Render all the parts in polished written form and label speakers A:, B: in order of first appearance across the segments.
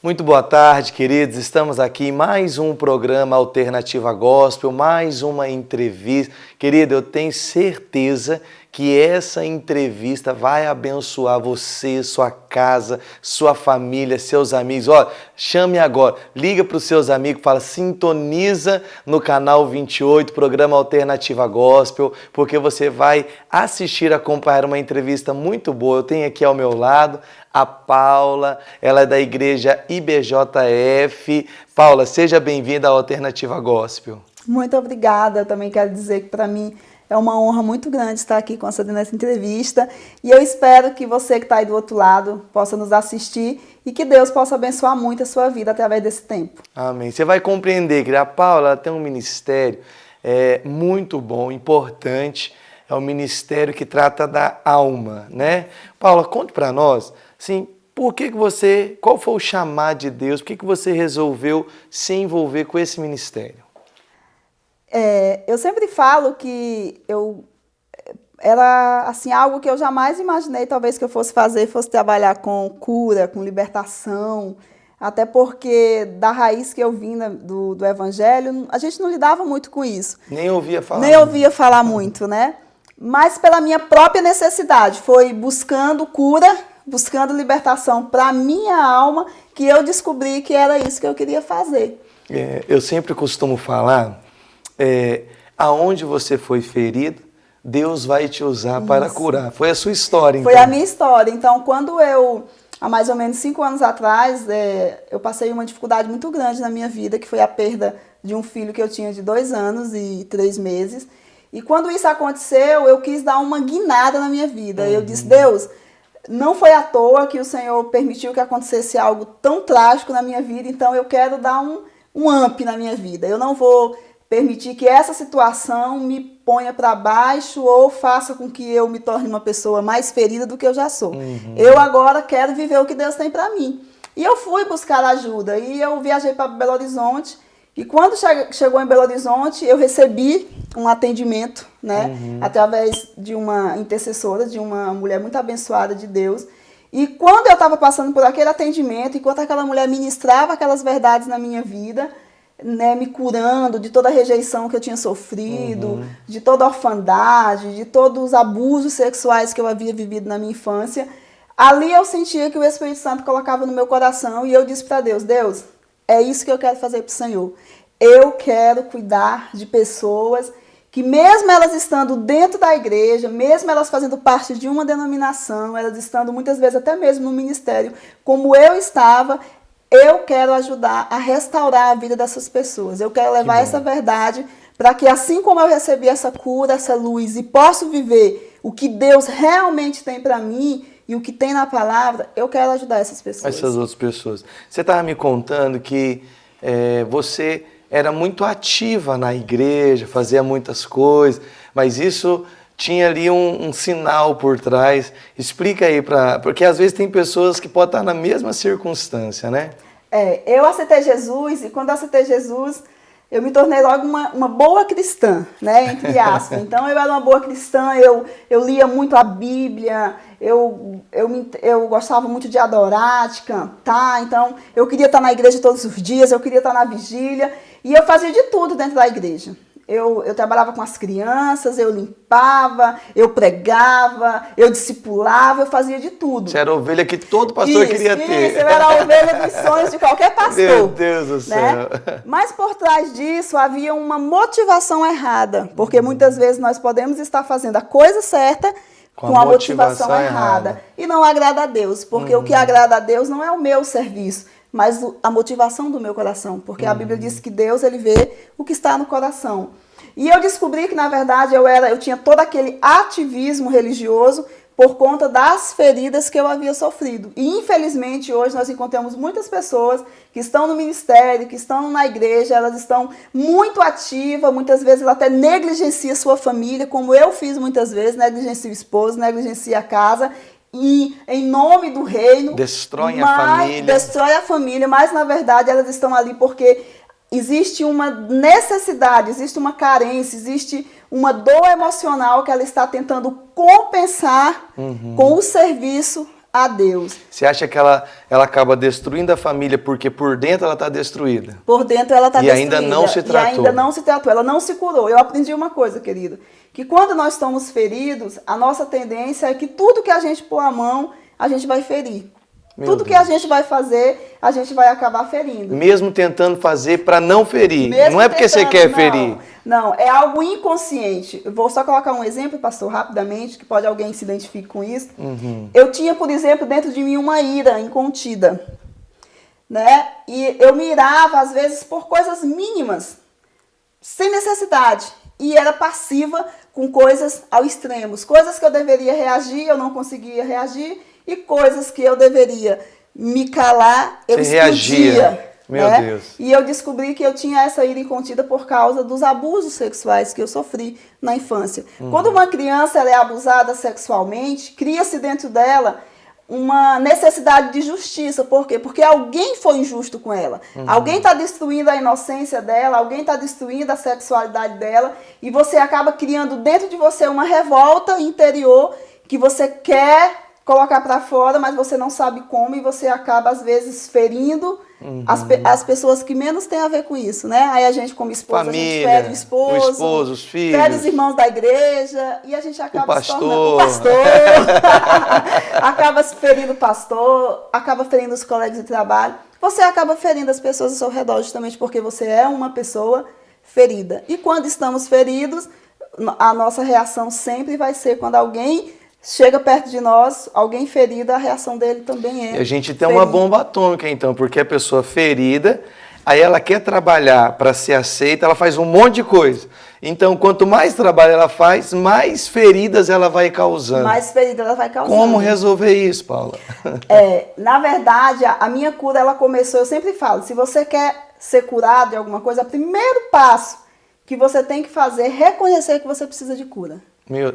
A: Muito boa tarde, queridos. Estamos aqui em mais um programa Alternativa Gospel, mais uma entrevista. Querido, eu tenho certeza que essa entrevista vai abençoar você, sua casa, sua família, seus amigos. Ó, chame agora, liga para os seus amigos, fala, sintoniza no canal 28, programa Alternativa Gospel, porque você vai assistir, acompanhar uma entrevista muito boa. Eu tenho aqui ao meu lado a Paula, ela é da igreja IBJF. Paula, seja bem-vinda à Alternativa Gospel.
B: Muito obrigada. Eu também quero dizer que para mim é uma honra muito grande estar aqui concedendo essa entrevista. E eu espero que você que está aí do outro lado possa nos assistir e que Deus possa abençoar muito a sua vida através desse tempo.
A: Amém. Você vai compreender que a Paula ela tem um ministério muito bom, importante. É um ministério que trata da alma, né? Paula, conte para nós, assim, qual foi o chamado de Deus? Por que você resolveu se envolver com esse ministério?
B: Eu sempre falo que era assim, algo que eu jamais imaginei talvez que eu fosse fazer, fosse trabalhar com cura, com libertação, até porque da raiz que eu vim do Evangelho, a gente não lidava muito com isso.
A: Nem ouvia falar.
B: Nem ouvia falar muito, né? Mas pela minha própria necessidade, foi buscando cura, buscando libertação para a minha alma, que eu descobri que era isso que eu queria fazer.
A: Eu sempre costumo falar, aonde você foi ferido, Deus vai te usar para curar. Foi a sua história, então?
B: Foi a minha história. Então, quando há mais ou menos 5 anos atrás, eu passei uma dificuldade muito grande na minha vida, que foi a perda de um filho que eu tinha de 2 anos e 3 meses. E quando isso aconteceu, eu quis dar uma guinada na minha vida. Eu disse, Deus, não foi à toa que o Senhor permitiu que acontecesse algo tão trágico na minha vida, então eu quero dar um up na minha vida. Eu não vou permitir que essa situação me ponha para baixo ou faça com que eu me torne uma pessoa mais ferida do que eu já sou. Eu agora quero viver o que Deus tem para mim. E eu fui buscar ajuda e eu viajei para Belo Horizonte. E quando chegou em Belo Horizonte, eu recebi um atendimento, né, através de uma intercessora, de uma mulher muito abençoada de Deus. E quando eu estava passando por aquele atendimento, enquanto aquela mulher ministrava aquelas verdades na minha vida, né, me curando de toda a rejeição que eu tinha sofrido, de toda a orfandade, de todos os abusos sexuais que eu havia vivido na minha infância, ali eu sentia que o Espírito Santo colocava no meu coração e eu disse para Deus, Deus, é isso que eu quero fazer para o Senhor. Eu quero cuidar de pessoas que mesmo elas estando dentro da igreja, mesmo elas fazendo parte de uma denominação, elas estando muitas vezes até mesmo no ministério, como eu estava, eu quero ajudar a restaurar a vida dessas pessoas. Eu quero levar essa verdade para que assim como eu recebi essa cura, essa luz e posso viver o que Deus realmente tem para mim, e o que tem na palavra, eu quero ajudar essas pessoas.
A: Essas outras pessoas. Você estava me contando que você era muito ativa na igreja, fazia muitas coisas, mas isso tinha ali um sinal por trás. Explica aí, porque às vezes tem pessoas que podem estar na mesma circunstância, né?
B: Eu aceitei Jesus e quando eu aceitei Jesus, eu me tornei logo uma boa cristã, né, entre aspas. Então, eu era uma boa cristã, eu lia muito a Bíblia, eu gostava muito de adorar, de cantar. Então, eu queria estar na igreja todos os dias, eu queria estar na vigília. E eu fazia de tudo dentro da igreja. Eu trabalhava com as crianças, eu limpava, eu pregava, eu discipulava, eu fazia de tudo.
A: Você era a ovelha que todo pastor queria ter.
B: Isso, eu era a ovelha dos sonhos de qualquer pastor.
A: Meu Deus do céu.
B: Né? Mas por trás disso havia uma motivação errada, porque muitas vezes nós podemos estar fazendo a coisa certa com a motivação errada. E não agrada a Deus, porque o que agrada a Deus não é o meu serviço, mas a motivação do meu coração, porque a Bíblia diz que Deus, ele vê o que está no coração. E eu descobri que, na verdade, eu tinha todo aquele ativismo religioso por conta das feridas que eu havia sofrido. E, infelizmente, hoje nós encontramos muitas pessoas que estão no ministério, que estão na igreja, elas estão muito ativas, muitas vezes ela até negligencia sua família, como eu fiz muitas vezes, negligencia o esposo, negligencia a casa, e em nome do reino...
A: Destrói a família,
B: mas na verdade elas estão ali porque existe uma necessidade, existe uma carência, existe uma dor emocional que ela está tentando compensar com o serviço a Deus.
A: Você acha que ela acaba destruindo a família porque por dentro ela está destruída?
B: Por dentro ela está destruída.
A: E ainda não se tratou.
B: E ainda não se tratou, ela não se curou. Eu aprendi uma coisa, querido, que quando nós estamos feridos, a nossa tendência é que tudo que a gente pôr a mão, a gente vai ferir. Tudo que a gente vai fazer, a gente vai acabar ferindo.
A: Mesmo tentando fazer para não ferir.
B: Mesmo
A: não é porque
B: tentando,
A: você quer ferir.
B: Não, é algo inconsciente. Eu vou só colocar um exemplo, pastor, rapidamente, que pode alguém se identifique com isso. Eu tinha, por exemplo, dentro de mim uma ira incontida, né? E eu me irava, às vezes, por coisas mínimas, sem necessidade. E era passiva com coisas ao extremo. Coisas que eu deveria reagir, eu não conseguia reagir. E coisas que eu deveria me calar, eu explodia. Reagia.
A: Meu Deus.
B: E eu descobri que eu tinha essa ira incontida por causa dos abusos sexuais que eu sofri na infância. Quando uma criança ela é abusada sexualmente, cria-se dentro dela uma necessidade de justiça. Por quê? Porque alguém foi injusto com ela. Alguém está destruindo a inocência dela, alguém está destruindo a sexualidade dela, e você acaba criando dentro de você uma revolta interior que você quer colocar para fora, mas você não sabe como, e você acaba, às vezes, ferindo as pessoas que menos têm a ver com isso, né? Aí a gente, como esposa,
A: família,
B: a gente fere o esposo,
A: os filhos,
B: fere os irmãos da igreja, e a gente acaba
A: se
B: tornando o pastor, acaba ferindo o pastor, acaba ferindo os colegas de trabalho. Você acaba ferindo as pessoas ao seu redor, justamente porque você é uma pessoa ferida. E quando estamos feridos, a nossa reação sempre vai ser quando alguém chega perto de nós, alguém ferido, a reação dele também é.
A: E a gente tem uma bomba atômica, então, porque a pessoa ferida, aí ela quer trabalhar para ser aceita, ela faz um monte de coisa. Então, quanto mais trabalho ela faz, mais feridas ela vai causando.
B: Mais feridas ela vai causando.
A: Como resolver isso, Paula?
B: Na verdade, a minha cura, ela começou, eu sempre falo, se você quer ser curado de alguma coisa, o primeiro passo que você tem que fazer é reconhecer que você precisa de cura.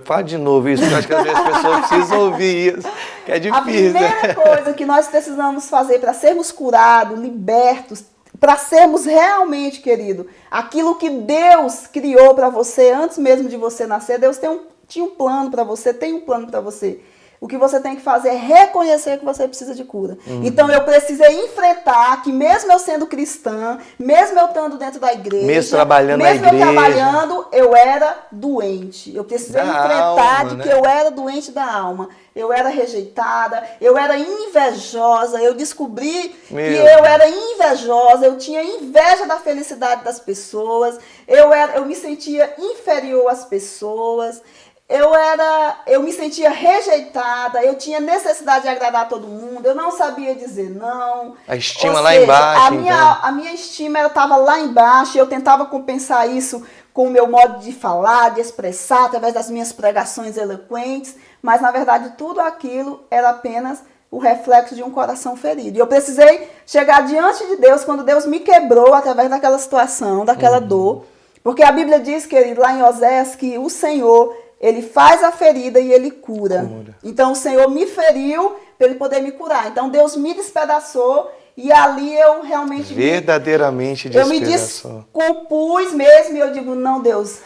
A: Fala de novo isso, porque eu acho que às vezes as pessoas precisam ouvir isso, que é difícil.
B: A primeira coisa que nós precisamos fazer para sermos curados, libertos, para sermos realmente, querido, aquilo que Deus criou para você antes mesmo de você nascer, Deus tinha um plano para você, tem um plano para você. O que você tem que fazer é reconhecer que você precisa de cura. Então, eu precisei enfrentar que mesmo eu sendo cristã, mesmo eu estando dentro da igreja,
A: mesmo trabalhando
B: mesmo eu trabalhando, eu era doente. Eu precisei enfrentar de que eu era doente da alma. Eu era rejeitada, eu era invejosa, eu descobri que eu era invejosa, eu tinha inveja da felicidade das pessoas, eu me sentia inferior às pessoas. Eu me sentia rejeitada, eu tinha necessidade de agradar todo mundo, eu não sabia dizer não.
A: A estima lá embaixo,
B: a minha estima estava lá embaixo, e eu tentava compensar isso com o meu modo de falar, de expressar, através das minhas pregações eloquentes, mas na verdade tudo aquilo era apenas o reflexo de um coração ferido. E eu precisei chegar diante de Deus quando Deus me quebrou através daquela situação, daquela dor, porque a Bíblia diz, querido, lá em Oséias, que o Senhor, Ele faz a ferida e Ele cura. Então o Senhor me feriu para Ele poder me curar. Então Deus me despedaçou e ali eu realmente...
A: Verdadeiramente despedaçou.
B: Eu me descompus mesmo e eu digo, não, Deus,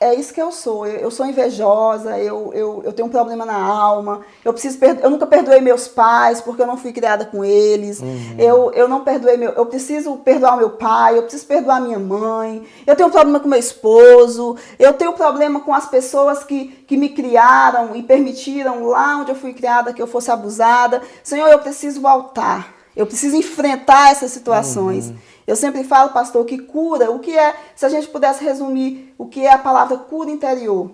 B: é isso que eu sou. Eu sou invejosa, eu tenho um problema na alma, eu nunca perdoei meus pais porque eu não fui criada com eles, eu não perdoei eu preciso perdoar meu pai, eu preciso perdoar minha mãe, eu tenho um problema com meu esposo, eu tenho um problema com as pessoas que me criaram e permitiram lá onde eu fui criada que eu fosse abusada. Senhor, eu preciso voltar, eu preciso enfrentar essas situações. Eu sempre falo, pastor, que cura, o que é, se a gente pudesse resumir, o que é a palavra cura interior?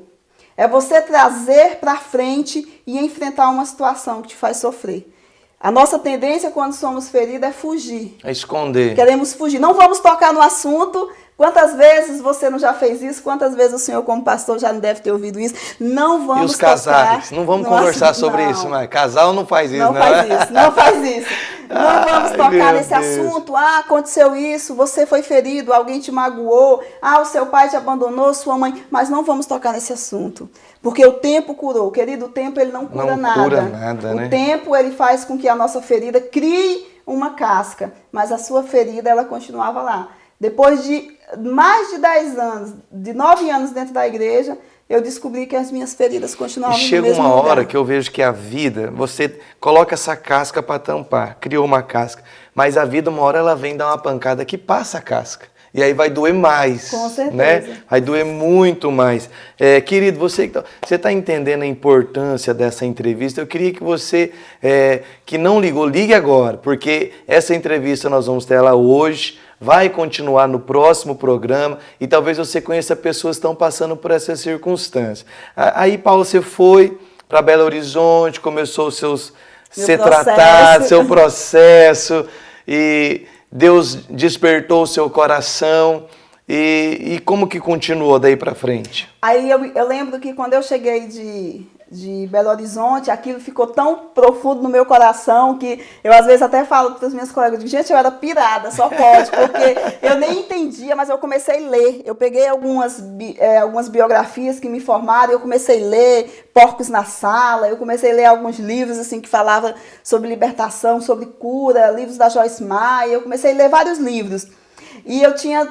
B: É você trazer para frente e enfrentar uma situação que te faz sofrer. A nossa tendência quando somos feridos é fugir.
A: É esconder.
B: Queremos fugir. Não vamos tocar no assunto. Quantas vezes você não já fez isso? Quantas vezes o senhor, como pastor, já não deve ter ouvido isso? Não vamos tocar.
A: E os casais? Não vamos conversar sobre isso, mas casal não faz isso,
B: não faz isso, não faz isso. Não vamos tocar nesse assunto. Ah, aconteceu isso, você foi ferido, alguém te magoou. Ah, o seu pai te abandonou, sua mãe. Mas não vamos tocar nesse assunto. Porque o tempo curou. Querido, o tempo ele não cura nada.
A: Não cura nada, né?
B: O tempo ele faz com que a nossa ferida crie uma casca. Mas a sua ferida, ela continuava lá. Depois de mais de 10 anos, de 9 anos dentro da igreja, eu descobri que as minhas feridas continuavam no mesmo
A: lugar. E chega uma hora que eu vejo que a vida, você coloca essa casca para tampar, criou uma casca, mas a vida uma hora ela vem dar uma pancada que passa a casca. E aí vai doer mais.
B: Com certeza.
A: Né? Vai doer muito mais. Querido, você está entendendo a importância dessa entrevista? Eu queria que você, que não ligou, ligue agora, porque essa entrevista nós vamos ter ela hoje, vai continuar no próximo programa e talvez você conheça pessoas que estão passando por essas circunstâncias. Aí, Paula, você foi para Belo Horizonte, começou ser tratado, seu processo, e Deus despertou o seu coração. E como que continuou daí para frente?
B: Aí eu lembro que quando eu cheguei de Belo Horizonte, aquilo ficou tão profundo no meu coração que eu às vezes até falo para os meus colegas, digo, gente, eu era pirada, só pode, porque eu nem entendia, mas eu comecei a ler. Eu peguei algumas biografias que me formaram, eu comecei a ler Porcos na Sala, eu comecei a ler alguns livros assim que falavam sobre libertação, sobre cura, livros da Joyce Meyer, eu comecei a ler vários livros. E eu tinha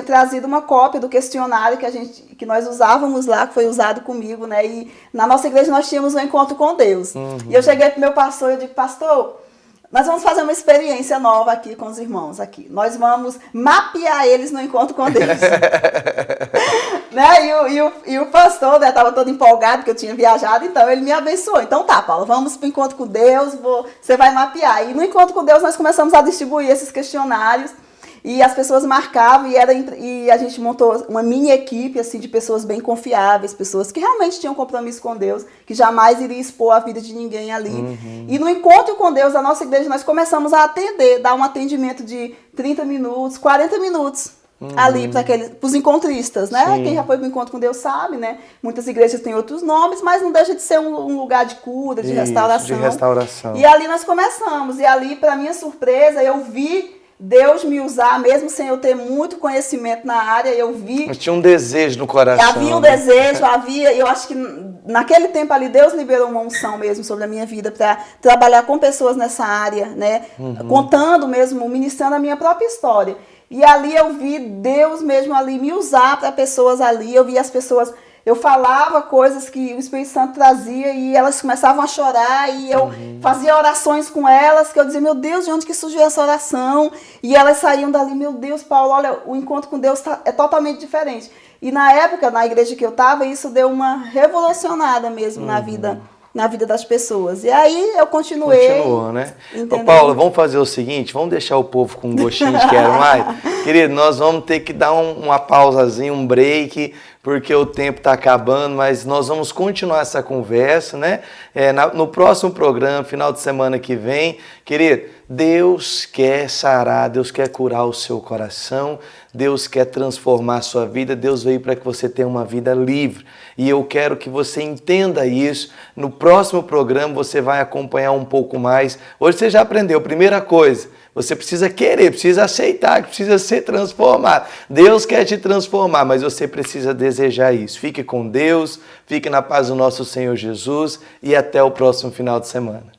B: trazido uma cópia do questionário que nós usávamos lá, que foi usado comigo, né? E na nossa igreja nós tínhamos um encontro com Deus. Uhum. E eu cheguei para o meu pastor e eu digo, pastor, nós vamos fazer uma experiência nova aqui com os irmãos aqui. Nós vamos mapear eles no encontro com Deus. Né? E o pastor estava todo empolgado, porque eu tinha viajado, então ele me abençoou. Então tá, Paulo, vamos para o encontro com Deus, você vai mapear. E no encontro com Deus nós começamos a distribuir esses questionários. E as pessoas marcavam e a gente montou uma mini equipe assim, de pessoas bem confiáveis, pessoas que realmente tinham compromisso com Deus, que jamais iria expor a vida de ninguém ali. Uhum. E no encontro com Deus da nossa igreja, nós começamos a dar um atendimento de 30 minutos, 40 minutos. Uhum. Ali para os encontristas, né? Sim. Quem já foi para o encontro com Deus sabe, né? Muitas igrejas têm outros nomes, mas não deixa de ser um lugar de cura, de restauração. E ali nós começamos. E ali, para minha surpresa, eu vi Deus me usar, mesmo sem eu ter muito conhecimento na área, eu vi...
A: Mas tinha um desejo no coração.
B: Havia um desejo, eu acho que naquele tempo ali, Deus liberou uma unção mesmo sobre a minha vida para trabalhar com pessoas nessa área, né? Uhum. Contando mesmo, ministrando a minha própria história. E ali eu vi Deus mesmo ali me usar para pessoas ali, eu vi as pessoas... Eu falava coisas que o Espírito Santo trazia e elas começavam a chorar e eu fazia orações com elas, que eu dizia, meu Deus, de onde que surgiu essa oração? E elas saíam dali, meu Deus, Paulo, olha, o encontro com Deus é totalmente diferente. E na época, na igreja que eu estava, isso deu uma revolucionada mesmo na vida das pessoas. E aí eu continuei.
A: Continuou, né? Ô, Paula, vamos fazer o seguinte, vamos deixar o povo com um gostinho de quero mais? Querido, nós vamos ter que dar uma pausazinha, um break, porque o tempo está acabando, mas nós vamos continuar essa conversa, né? No próximo programa, final de semana que vem. Querido, Deus quer sarar, Deus quer curar o seu coração, Deus quer transformar a sua vida, Deus veio para que você tenha uma vida livre. E eu quero que você entenda isso. No próximo programa você vai acompanhar um pouco mais. Hoje você já aprendeu, primeira coisa, você precisa querer, precisa aceitar, precisa ser transformado. Deus quer te transformar, mas você precisa desejar isso. Fique com Deus, fique na paz do nosso Senhor Jesus e até o próximo final de semana.